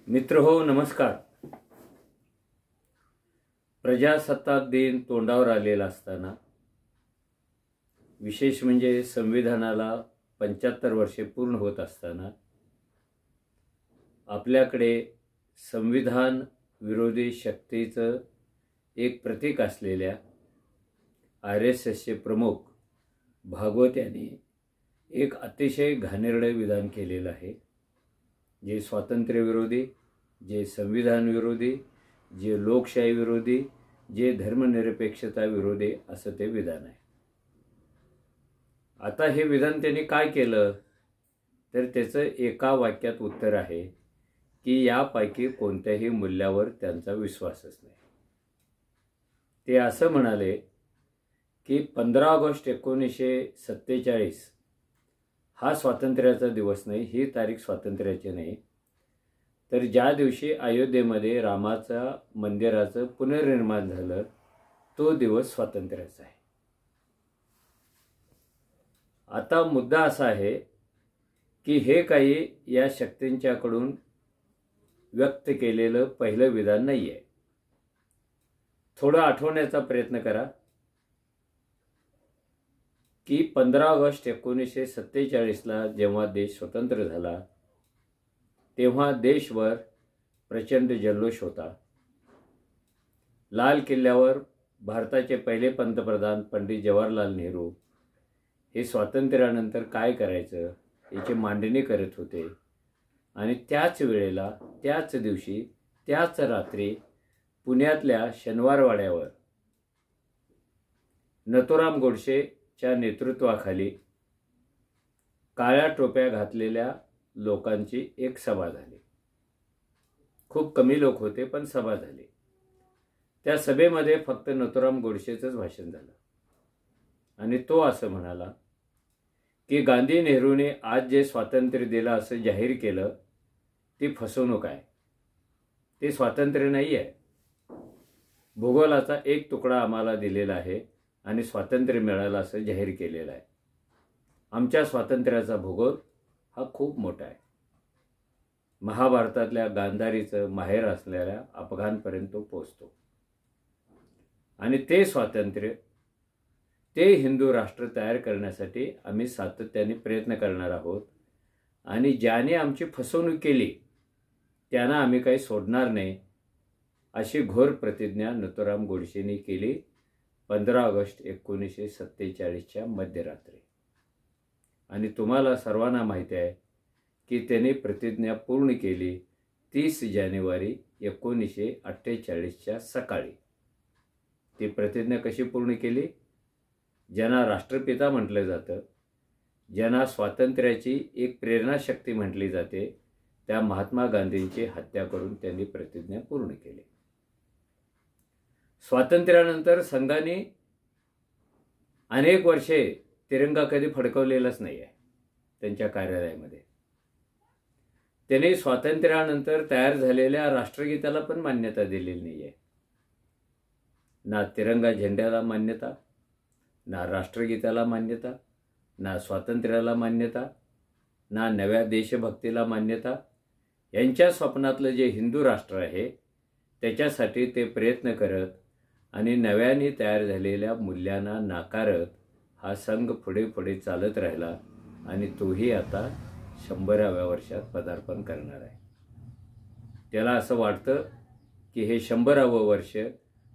मित्रहो नमस्कार. प्रजासत्ताक दिन तोंडावर आलेला असताना विशेष म्हणजे संविधानाला 75 वर्षे पूर्ण होत असताना आपल्याकडे संविधान विरोधी शक्तीचं एक प्रतीक असलेल्या RSSचे प्रमुख भागवत यांनी एक अतिशय घाणेरडे विधान केलेलं आहे, जे स्वातंत्र्य विरोधी, जे संविधान विरोधी, जे लोकशाही विरोधी, जे धर्मनिरपेक्षता विरोधी असं ते विधान आहे. आता हे विधान त्यांनी काय केलं तर त्याचं एका वाक्यात उत्तर आहे की यापैकी कोणत्याही मूल्यावर त्यांचा विश्वासच नाही. ते असं म्हणाले की 15 ऑगस्ट 1947 हा स्वातंत्र्याचा दिवस नाही, ही तारीख स्वातंत्र्याची नाही, तर ज्या दिवशी अयोध्येमध्ये रामाच्या मंदिराचं पुनर्निर्माण झालं तो दिवस स्वातंत्र्याचा आहे. आता मुद्दा असा आहे की हे काही या शक्तींच्याकडून व्यक्त केलेलं पहिलं विधान नाही आहे. थोडं आठवण्याचा प्रयत्न करा की 15 ऑगस्ट 1947ला जेव्हा देश स्वतंत्र झाला तेव्हा देशभर प्रचंड जल्लोष होता. लाल किल्ल्यावर भारताचे पहिले पंतप्रधान पंडित जवाहरलाल नेहरू हे स्वातंत्र्यानंतर काय करायचं याची मांडणी करत होते आणि त्याच वेळेला, त्याच दिवशी, त्याच रात्री पुण्यातल्या शनिवारवाड्यावर नथुराम गोडसेच्या नेतृत्वाखाली काळ्या टोप्या घातलेल्या लोकांची एक सभा झाली. खूप कमी लोक होते पण सभा झाली. त्या सभेमध्ये फक्त नथुराम गोडसेचंच भाषण झालं आणि तो असं म्हणाला की गांधी नेहरूने आज जे स्वातंत्र्य दिलं असं जाहीर केलं ती फसवणूक आहे, ते स्वातंत्र्य नाही आहे. भूगोलाचा एक तुकडा आम्हाला दिलेला आहे आणि स्वातंत्र्य मिळालं असं जाहीर केलेलं आहे. आमच्या स्वातंत्र्याचा भूगोल हा खूप मोठा आहे. महाभारतातल्या गांधारीचं माहेर असलेल्या अफगाणपर्यंत तो पोचतो आणि ते स्वातंत्र्य, ते हिंदू राष्ट्र तयार करण्यासाठी आम्ही सातत्याने प्रयत्न करणार आहोत आणि ज्याने आमची फसवणूक केली त्यांना आम्ही काही सोडणार नाही, अशी घोर प्रतिज्ञा नथुराम गोडसेंनी केली 15 ऑगस्ट 1947च्या मध्यरात्री. आणि तुम्हाला सर्वांना माहिती आहे की त्यांनी प्रतिज्ञा पूर्ण केली 30 जानेवारी 1948च्या सकाळी. ती प्रतिज्ञा कशी पूर्ण केली? ज्यांना राष्ट्रपिता म्हटलं जातं, ज्यांना स्वातंत्र्याची एक प्रेरणाशक्ती म्हटली जाते, त्या महात्मा गांधींची हत्या करून त्यांनी प्रतिज्ञा पूर्ण केली. स्वातंत्र्यानंतर संघाने अनेक वर्षे तिरंगा कधी फडकवलेलाच नाही आहे त्यांच्या कार्यालयामध्ये. त्यांनी स्वातंत्र्यानंतर तयार झालेल्या राष्ट्रगीताला पण मान्यता दिलेली नाही आहे. ना तिरंगा झेंड्याला मान्यता, ना राष्ट्रगीताला मान्यता, ना स्वातंत्र्याला मान्यता, ना नव्या देशभक्तीला मान्यता. यांच्या स्वप्नातलं जे हिंदू राष्ट्र आहे त्याच्यासाठी ते प्रयत्न करत आणि नव्याने तयार झालेल्या मूल्यांना नाकारत हा संघ पुढे पुढे चालत राहिला आणि तोही आता 100व्या वर्षात पदार्पण करणार आहे. त्याला असं वाटतं की हे 100वं वर्ष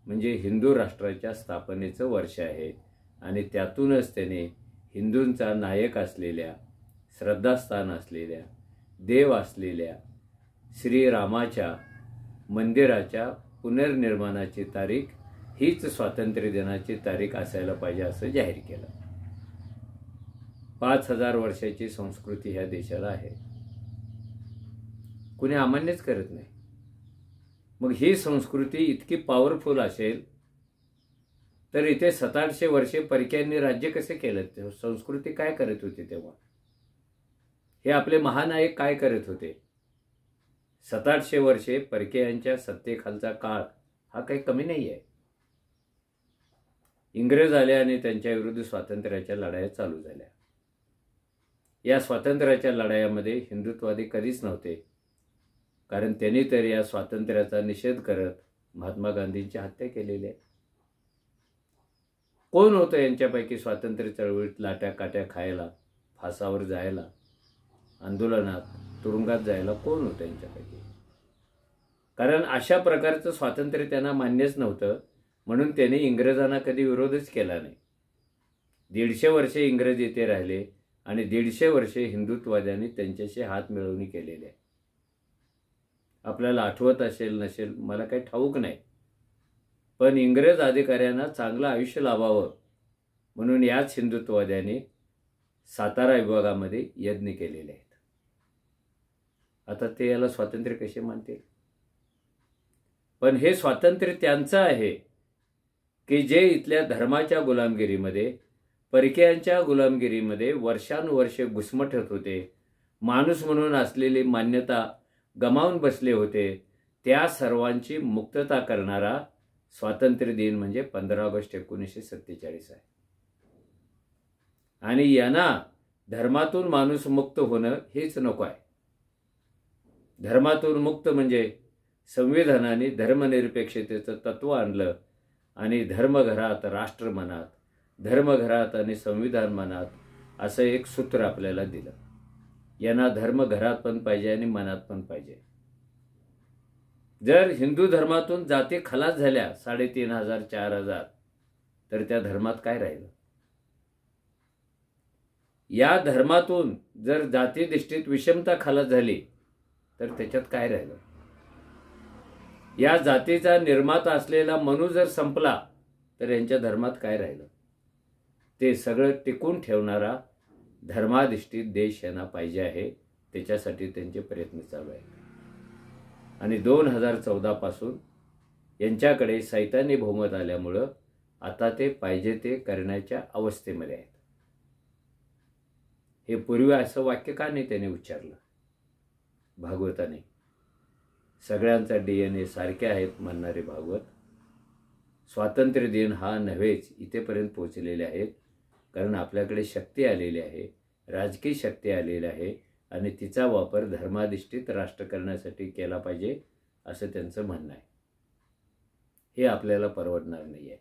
म्हणजे हिंदू राष्ट्राच्या स्थापनेचं वर्ष आहे आणि त्यातूनच त्याने हिंदूंचा नायक असलेल्या, श्रद्धास्थान असलेल्या, देव असलेल्या श्रीरामाच्या मंदिराच्या पुनर्निर्माणाची तारीख हीच स्वातंत्र्य दिनाची तारीख असायला पाहिजे असं जाहीर केलं. 5000 वर्षाची संस्कृती ह्या देशाला आहे, कुणी अमान्यच करत नाही. मग ही संस्कृती इतकी पॉवरफुल असेल तर इथे 700 वर्षे परक्यांनी राज्य कसे केलं? संस्कृती काय करत होती तेव्हा? हे आपले महानायक काय करत होते? 700 वर्षे परकीयांच्या सत्तेखालचा काळ हा काही कमी नाही आहे. इंग्रज आले आणि त्यांच्या विरुद्ध स्वातंत्र्याच्या लढाया चालू झाल्या. या स्वातंत्र्याच्या लढायामध्ये हिंदुत्ववादी कधीच नव्हते. कारण त्यांनी तर या स्वातंत्र्याचा निषेध करत महात्मा गांधींची हत्या केलेली आहे. कोण होतं यांच्यापैकी स्वातंत्र्य चळवळीत लाट्या काट्या खायला, फासावर जायला, आंदोलनात, तुरुंगात जायला कोण होतं यांच्यापैकी? कारण अशा प्रकारचं स्वातंत्र्य त्यांना मान्यच नव्हतं, म्हणून त्यांनी इंग्रजांना कधी विरोधच केला नाही. 150 वर्षे इंग्रज येथे राहिले आणि 150 वर्षे हिंदुत्ववाद्यांनी त्यांच्याशी हात मिळवणी केलेली आहे. आपल्याला आठवत असेल नसेल मला काही ठाऊक नाही, पण इंग्रज अधिकाऱ्यांना चांगलं आयुष्य लाभावं म्हणून याच हिंदुत्ववाद्यांनी सातारा विभागामध्ये यज्ञ केलेले आहेत. आता ते याला स्वातंत्र्य कसे मानतील? पण हे स्वातंत्र्य त्यांचं आहे की जे इथल्या धर्माच्या गुलामगिरीमध्ये, परकीयांच्या गुलामगिरीमध्ये वर्षानुवर्षे घुसमटत होते, माणूस म्हणून असलेली मान्यता गमावून बसले होते. त्या सर्वांची मुक्तता करणारा स्वातंत्र्य दिन म्हणजे 15 ऑगस्ट 1947 आहे. आणि यांना धर्मातून माणूस मुक्त होणं हेच नको आहे. धर्मातून मुक्त म्हणजे संविधानाने धर्मनिरपेक्षतेचं तत्व आणलं आणि धर्मघरात राष्ट्र मनात, धर्मघरात आणि संविधान मनात असं एक सूत्र आपल्याला दिलं. यांना धर्म घरात पण पाहिजे आणि मनात पण पाहिजे. जर हिंदू धर्मातून जाती खलास झाल्या 3500 4000 तर त्या धर्मात काय राहिलं? या धर्मातून जर जाती दृष्टीत विषमता खलास झाली तर त्याच्यात काय राहिलं? या जातीचा निर्माता असलेला मनू जर संपला तर यांच्या धर्मात काय राहिलं? ते सगळं टिकून ठेवणारा धर्माधिष्ठित देश यांना पाहिजे आहे. त्याच्यासाठी त्यांचे प्रयत्न चालू आहेत. आणि 2014 पासून यांच्याकडे सैतानी बहुमत आल्यामुळं आता ते पाहिजे ते करण्याच्या अवस्थेमध्ये आहेत. हे पूर्वी असं वाक्य का नाही त्याने उच्चारलं भागवताने? सगळ्यांचा DNA सारखे आहेत म्हणणारे भागवत स्वातंत्र्य दिन हा नव्हेच इथेपर्यंत पोहोचलेले आहेत. कारण आपल्याकडे शक्ती आलेली आहे, राजकीय शक्ती आलेली आहे आणि तिचा वापर धर्माधिष्ठित राष्ट्र करण्यासाठी केला पाहिजे असं त्यांचं म्हणणं आहे. हे आपल्याला परवडणार नाही आहे.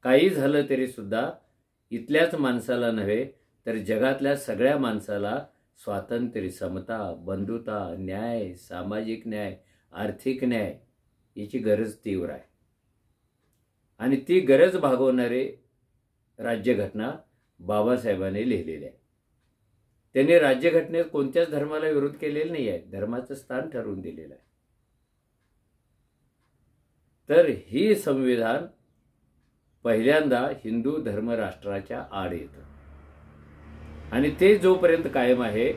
काही झालं तरी सुद्धा इथल्याच माणसाला नव्हे तर जगातल्या सगळ्या माणसाला स्वातंत्र्य, समता, बंधुता, न्याय, सामाजिक न्याय, आर्थिक न्याय याची गरज तीव्र आहे. आणि ती गरज भागवणारे राज्यघटना बाबासाहेबांनी लिहिलेली आहे. त्यांनी राज्यघटनेत कोणत्याच धर्माला विरोध केलेला नाही आहे, धर्माचं स्थान ठरवून दिलेलं आहे. तर ही संविधान पहिल्यांदा हिंदू धर्मराष्ट्राच्या आड येतं आणि ते जोपर्यंत कायम आहे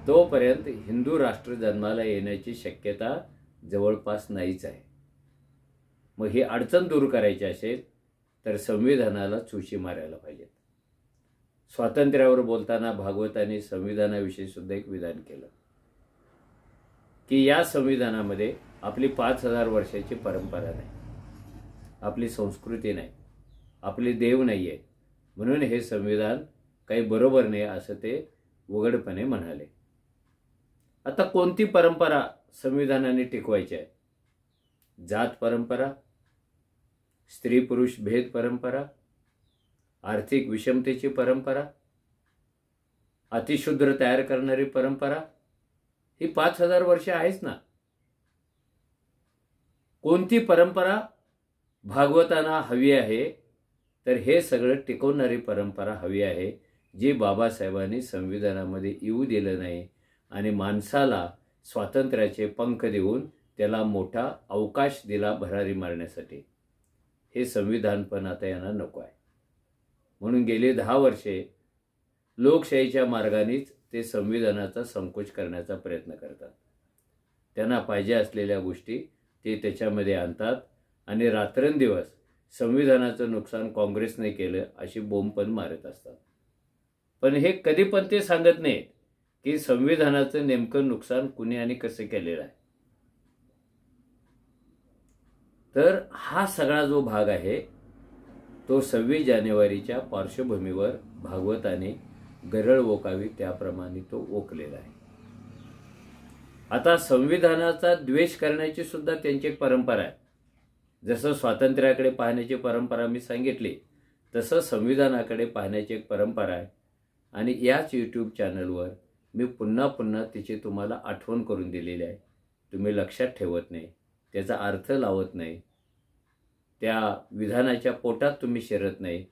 तोपर्यंत हिंदू राष्ट्र जन्माला येण्याची शक्यता जवळपास नाहीच आहे. मग ही अडचण दूर करायची असेल तर संविधानाला चुची मारायला पाहिजेत. स्वातंत्र्यावर बोलताना भागवतांनी संविधानाविषयी सुद्धा एक विधान केलं की या संविधानामध्ये आपली 5000 वर्षाची परंपरा नाही, आपली संस्कृती नाही, आपले देव नाही आहे, म्हणून हे संविधान काही बरोबर नाही असं ते उघडपणे म्हणाले. आता कोणती परंपरा संविधानाने टिकवायची आहे? जात परंपरा, स्त्री पुरुष भेद परंपरा, आर्थिक विषमतेची परंपरा, अतिशूद्र तयार करणारी परंपरा, ही 5000 वर्ष आहेच ना. कोणती परंपरा भागवतांना हवी आहे? तर हे सगळं टिकवणारी परंपरा हवी आहे जी बाबासाहेबांनी संविधानामध्ये येऊ दिलं नाही आणि माणसाला स्वातंत्र्याचे पंख देऊन त्याला मोठा अवकाश दिला भरारी मारण्यासाठी. हे संविधान पण आता यांना नको आहे. म्हणून गेली 10 वर्षे लोकशाहीच्या मार्गानेच ते संविधानाचा संकोच करण्याचा प्रयत्न करतात. त्यांना पाहिजे असलेल्या गोष्टी ते त्याच्यामध्ये आणतात आणि रात्रंदिवस संविधानाचं नुकसान काँग्रेसने केलं अशी बोंब पण मारत असतात. पण हे कधी पण ते सांगत नाहीत की संविधानाचं नेमकं नुकसान कुणी आणि कसं केलेलं आहे. तर हा सगळा जो भाग आहे तो 26 जानेवारीच्या पार्श्वभूमीवर भागवताने गरळ ओकावी त्याप्रमाणे तो ओकलेला आहे. आता संविधानाचा द्वेष करण्याची सुद्धा त्यांची एक परंपरा आहे. जसं स्वातंत्र्याकडे पाहण्याची परंपरा मी सांगितली, तसं संविधानाकडे पाहण्याची एक परंपरा आहे. आणि याच यूट्यूब चॅनलवर मी पुन्हा पुन्हा तिची तुम्हाला आठवण करून दिलेली आहे. तुम्ही लक्षात ठेवत नाही, त्याचा अर्थ लावत नाही, त्या विधानाच्या पोटात तुम्ही शिरत नाही,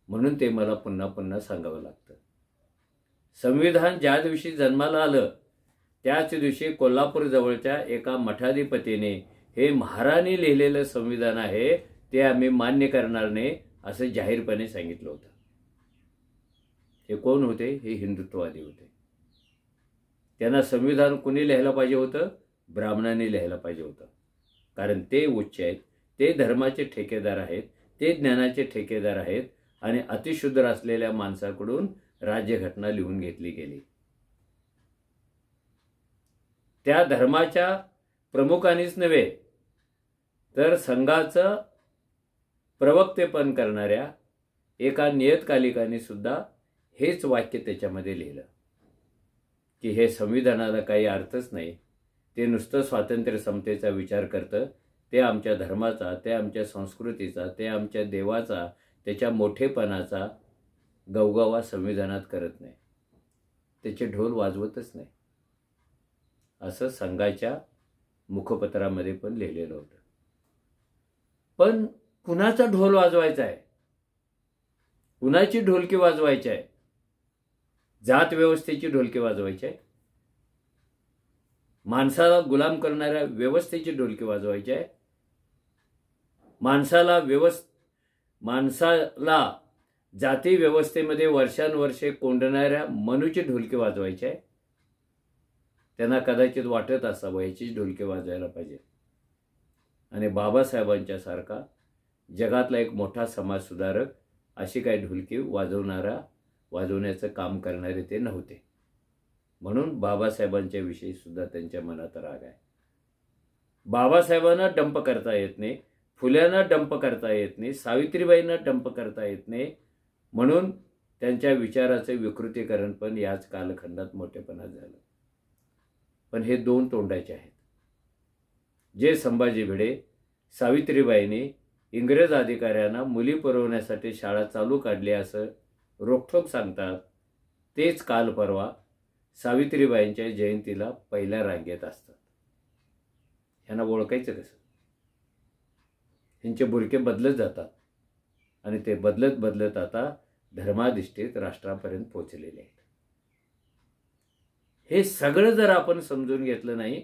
म्हणून ते मला पुन्हा पुन्हा सांगावं लागतं. संविधान ज्या दिवशी जन्माला आलं त्याच दिवशी कोल्हापूर जवळच्या एका मठाधिपतीने हे महाराणी लिहिलेलं संविधान आहे, ते आम्ही मान्य करणार नाही असं जाहीरपणे सांगितलं होतं. हे कोण होते? हे हिंदुत्ववादी होते. त्यांना संविधान कुणी लिहायला पाहिजे होतं? ब्राह्मणांनी लिहायला पाहिजे होतं. कारण ते उच्च आहेत, ते धर्माचे ठेकेदार आहेत, ते ज्ञानाचे ठेकेदार आहेत आणि अतिशूद्र असलेल्या माणसाकडून राज्यघटना लिहून घेतली गेली. त्या धर्माच्या प्रमुखांनीच नव्हे तर संघाचं प्रवक्तेपण करणाऱ्या एका नियतकालिकाने सुद्धा हेच वाक्य त्याच्यामध्ये लिहिलं की हे संविधानाला काही अर्थच नाही, ते नुसतं स्वातंत्र्य समतेचा विचार करतं, ते आमच्या धर्माचा, ते आमच्या संस्कृतीचा, ते आमच्या देवाचा, त्याच्या मोठेपणाचा गवगवा संविधानात करत नाही, त्याचे ढोल वाजवतच नाही, असं संघाच्या मुखपत्रामध्ये पण लिहिलेलं होतं. पण कुणाचा ढोल वाजवायचा आहे? कुणाची ढोलकी वाजवायची आहे? जात व्यवस्थेची ढोलकी वाजवायची आहे? माणसाला गुलाम करणाऱ्या व्यवस्थेची ढोलकी वाजवायची आहे? माणसाला जाती व्यवस्थेमध्ये वर्षानुवर्षे कोंडणाऱ्या मनूची ढोलकी वाजवायची आहे? त्यांना कदाचित वाटत असावं याची ढोलकी वाजवायला पाहिजे. आणि बाबासाहेबांच्या सारखा जगातला एक मोठा समाजसुधारक अशी काही ढोलकी वाजवण्याचं काम करणारे ते नव्हते. म्हणून बाबासाहेबांच्या विषयी सुद्धा त्यांच्या मनात राग आहे. बाबासाहेबांना डंप करता येत नाही, फुल्यांना डंप करता येत नाही, सावित्रीबाईंना डंप करता येत नाही, म्हणून त्यांच्या विचाराचे विकृतीकरण पण याच कालखंडात मोठेपणात झालं. पण हे दोन तोंडाचे आहेत. जे संभाजी भिडे, सावित्रीबाईंनी इंग्रज अधिकाऱ्यांना मुली पुरवण्यासाठी शाळा चालू काढली असं रोखठोक सांगतात, तेच काल परवा सावित्रीबाईंच्या जयंतीला पहिल्या रांगेत असतात. ह्यांना ओळखायचं कसं? ह्यांचे बुरके बदलत जातात आणि ते बदलत बदलत आता धर्माधिष्ठित राष्ट्रापर्यंत पोहोचलेले आहेत. हे सगळं जर आपण समजून घेतलं नाही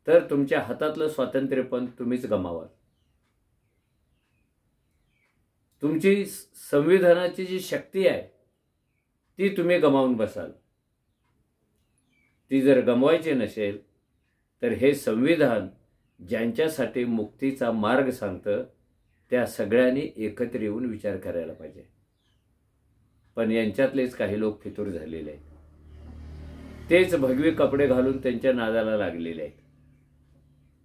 तर तुमच्या हातातलं स्वातंत्र्य पण तुम्हीच गमावाल. तुमची संविधानाची जी शक्ती आहे ती तुम्ही गमावून बसाल. ती जर गमवायची नसेल तर हे संविधान ज्यांच्यासाठी मुक्तीचा मार्ग सांगतं त्या सगळ्यांनी एकत्र येऊन विचार करायला पाहिजे. पण यांच्यातलेच काही लोक फितूर झालेले आहेत. तेच भगवे कपडे घालून त्यांच्या नादाला लागलेले आहेत.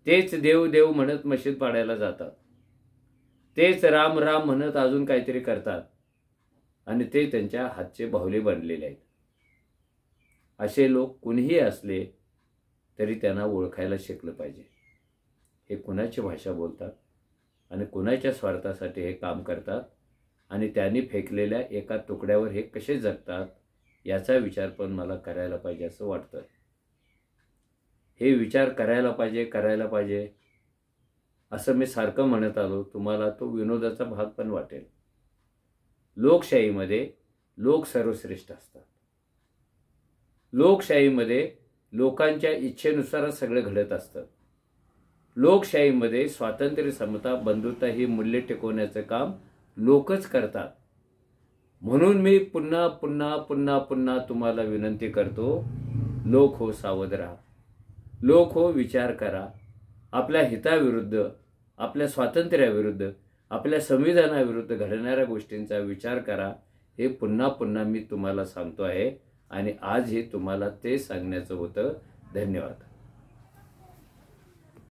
तेच देव देव म्हणत मशीद पाडायला जातात. तेच राम राम म्हणत अजून काहीतरी करतात आणि ते त्यांच्या हातचे बाहुले बनलेले आहेत. असे लोक कुणीही असले तरी त्यांना ओळखायला शिकलं पाहिजे. हे कुणाची भाषा बोलतात आणि कुणाच्या स्वार्थासाठी हे काम करतात आणि त्यांनी फेकलेल्या एका तुकड्यावर हे कसे जगतात याचा विचार पण मला करायला पाहिजे असं वाटतं. हे विचार करायला पाहिजे असं मी सारखं म्हणत आलो. तुम्हाला तो विनोदाचा भाग पण वाटेल. लोकशाहीमध्ये लोक सर्वश्रेष्ठ असतात. लोकशाहीमध्ये लोकांच्या इच्छेनुसार सगळं घडत असतं. लोकशाहीमध्ये स्वातंत्र्य, समता, बंधुता ही मूल्ये टिकवण्याचं काम लोकच करतात. म्हणून मी पुन्हा पुन्हा पुन्हा पुन्हा तुम्हाला विनंती करतो, लोक हो, सावध राहा. लोक हो, विचार करा. आपल्या हिताविरुद्ध, आपल्या स्वातंत्र्याविरुद्ध, आपल्या संविधानाविरुद्ध घडणाऱ्या गोष्टींचा विचार करा. हे पुन्हा पुन्हा मी तुम्हाला सांगतो आहे आणि आज हे तुम्हाला ते सांगण्याचं होतं. धन्यवाद.